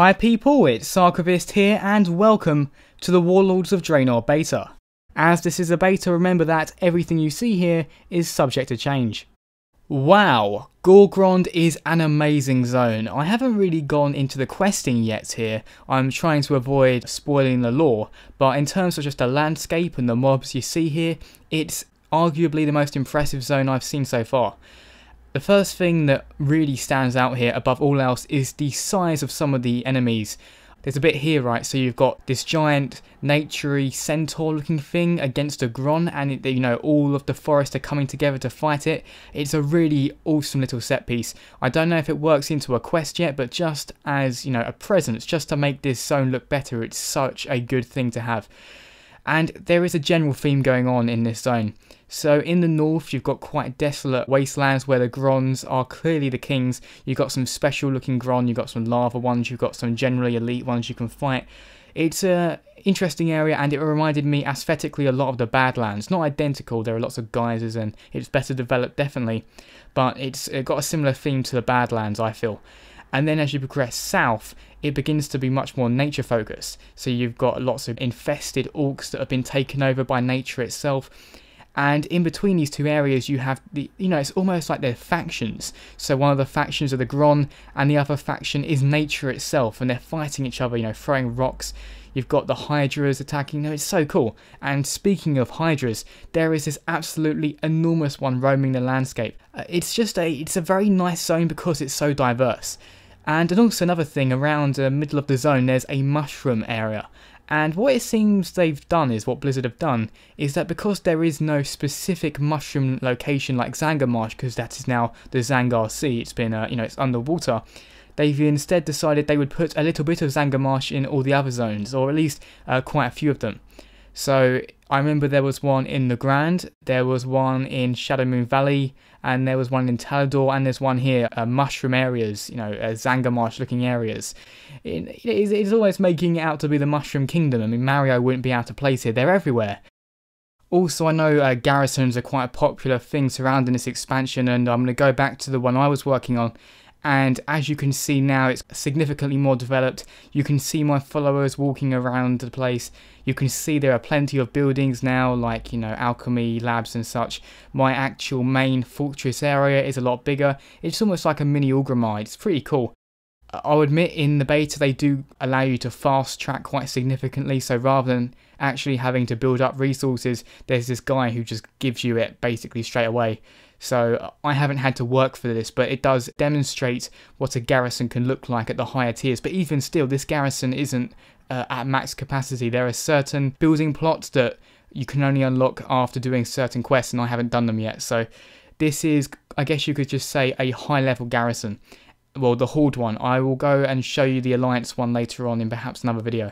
Hi people, it's Sarkovist here and welcome to the Warlords of Draenor beta. As this is a beta, remember that everything you see here is subject to change. Wow, Gorgrond is an amazing zone. I haven't really gone into the questing yet here. I'm trying to avoid spoiling the lore, but in terms of just the landscape and the mobs you see here, it's arguably the most impressive zone I've seen so far. The first thing that really stands out here above all else is the size of some of the enemies. There's a bit here, right, so you've got this giant naturey centaur looking thing against a Gron, and all of the forest are coming together to fight it. It's a really awesome little set piece. I don't know if it works into a quest yet, but just as, a presence, just to make this zone look better, it's such a good thing to have. And there is a general theme going on in this zone. So in the north you've got quite desolate wastelands where the Grons are clearly the kings. You've got some special looking Gron, you've got some lava ones, you've got some generally elite ones you can fight. It's a interesting area and it reminded me aesthetically a lot of the Badlands. Not identical, there are lots of geysers and it's better developed definitely, but it's got a similar theme to the Badlands, I feel. And then as you progress south, it begins to be much more nature focused. So you've got lots of infested orcs that have been taken over by nature itself. And in between these two areas you have it's almost like they're factions. So one of the factions are the Gron and the other faction is nature itself, and they're fighting each other, throwing rocks. You've got the Hydras attacking. It's so cool. And speaking of Hydras, there is this absolutely enormous one roaming the landscape. It's a very nice zone because it's so diverse. And also another thing, around the middle of the zone there's a mushroom area. And what it seems they've done is, what Blizzard have done, is that because there is no specific mushroom location like Zangarmarsh, because that is now the Zangar Sea, it's been, it's underwater, they've instead decided they would put a little bit of Zangarmarsh in all the other zones, or at least quite a few of them. So I remember there was one in the Grand, there was one in Shadowmoon Valley, and there was one in Talador, and there's one here, mushroom areas, Zangarmarsh looking areas. It's always making it out to be the Mushroom Kingdom. I mean, Mario wouldn't be able to place here, they're everywhere. Also, I know garrisons are quite a popular thing surrounding this expansion, and I'm going to go back to the one I was working on. And as you can see now, it's significantly more developed. You can see my followers walking around the place. You can see there are plenty of buildings now, like, alchemy labs and such. My actual main fortress area is a lot bigger. It's almost like a mini Orgrimmar. It's pretty cool. I'll admit, in the beta they do allow you to fast track quite significantly, so rather than actually having to build up resources, there's this guy who just gives you it basically straight away. So I haven't had to work for this, but it does demonstrate what a garrison can look like at the higher tiers. But even still, this garrison isn't at max capacity. There are certain building plots that you can only unlock after doing certain quests, and I haven't done them yet. So this is, I guess you could just say, a high level garrison. Well, the Horde one. I will go and show you the Alliance one later on in perhaps another video.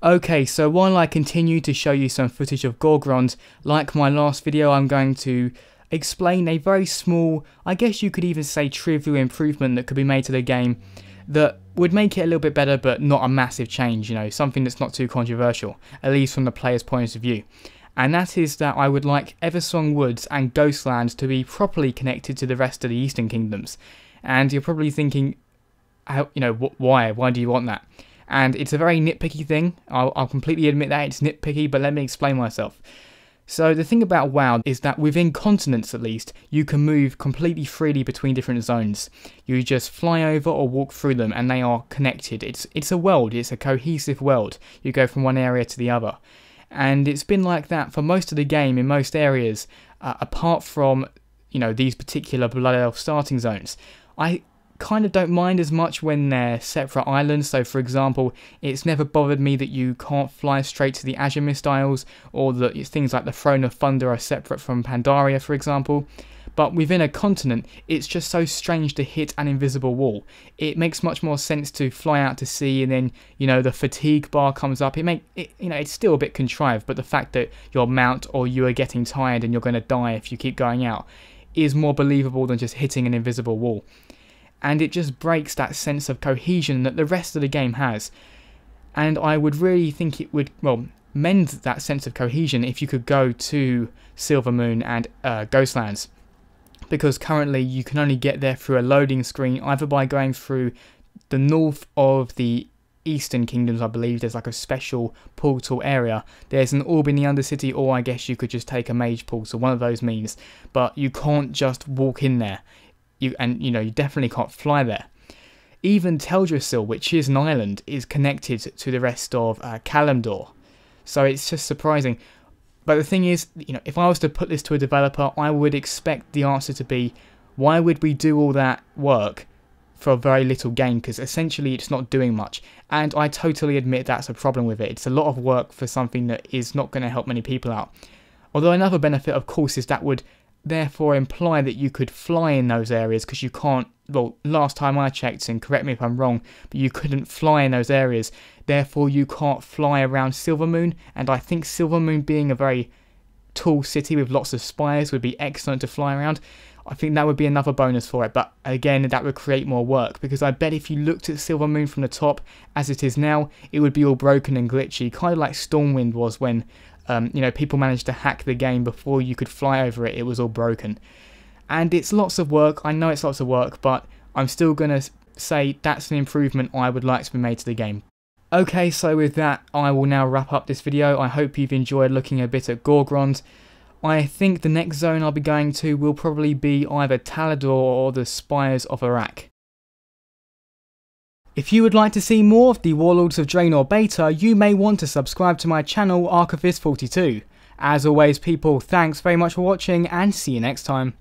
Okay, so while I continue to show you some footage of Gorgrond, like my last video, I'm going to explain a very small, I guess you could even say trivial improvement that could be made to the game that would make it a little bit better, but not a massive change, something that's not too controversial, at least from the player's point of view. And that is that I would like Eversong Woods and Ghostlands to be properly connected to the rest of the Eastern Kingdoms. And you're probably thinking, why? Why do you want that? And it's a very nitpicky thing. I'll completely admit that it's nitpicky, but let me explain myself. So the thing about WoW is that within continents at least, you can move completely freely between different zones. You just fly over or walk through them and they are connected. It's a world, it's a cohesive world. You go from one area to the other. And it's been like that for most of the game in most areas, apart from, these particular Blood Elf starting zones. I kind of don't mind as much when they're separate islands. So for example, it's never bothered me that you can't fly straight to the Azure Mist Isles, or that things like the Throne of Thunder are separate from Pandaria, for example. But within a continent, it's just so strange to hit an invisible wall. It makes much more sense to fly out to sea, and then the fatigue bar comes up. It's still a bit contrived, but the fact that your mount or you are getting tired and you're going to die if you keep going out is more believable than just hitting an invisible wall. And it just breaks that sense of cohesion that the rest of the game has. And I would really think it would, mend that sense of cohesion if you could go to Silvermoon and Ghostlands. Because currently you can only get there through a loading screen, either by going through the north of the Eastern Kingdoms, I believe, there's like a special portal area. There's an orb in the Undercity, or I guess you could just take a mage portal, one of those means. But you can't just walk in there. You definitely can't fly there. Even Teldrassil, which is an island, is connected to the rest of Kalimdor. So it's just surprising. But the thing is, if I was to put this to a developer, I would expect the answer to be, why would we do all that work for a very little gain? Because essentially it's not doing much. And I totally admit that's a problem with it. It's a lot of work for something that is not going to help many people out. Although another benefit, of course, is that would therefore imply that you could fly in those areas, because you can't, well, last time I checked, and correct me if I'm wrong, but you couldn't fly in those areas. Therefore you can't fly around Silvermoon, and I think Silvermoon, being a very tall city with lots of spires, would be excellent to fly around. I think that would be another bonus for it, but again, that would create more work, because I bet if you looked at Silvermoon from the top, as it is now, it would be all broken and glitchy, kind of like Stormwind was when, people managed to hack the game before you could fly over it. It was all broken. And it's lots of work, I know it's lots of work, but I'm still going to say that's an improvement I would like to be made to the game. Okay, so with that, I will now wrap up this video. I hope you've enjoyed looking a bit at Gorgrond. I think the next zone I'll be going to will probably be either Talador or the Spires of Iraq. If you would like to see more of the Warlords of Draenor beta, you may want to subscribe to my channel, Archivist42. As always people, thanks very much for watching and see you next time.